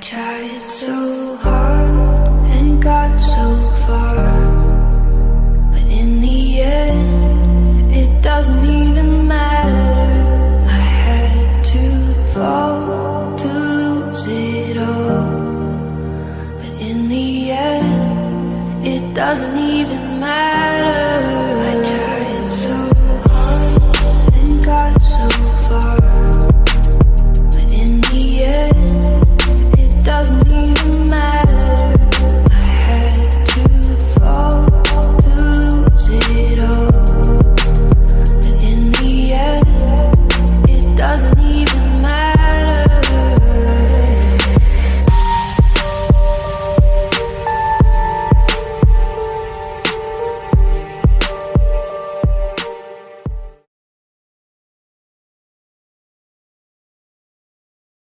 tried so hard and got so far, but in the end, it doesn't even matter. I had to fall to lose it all, but in the end, it doesn't even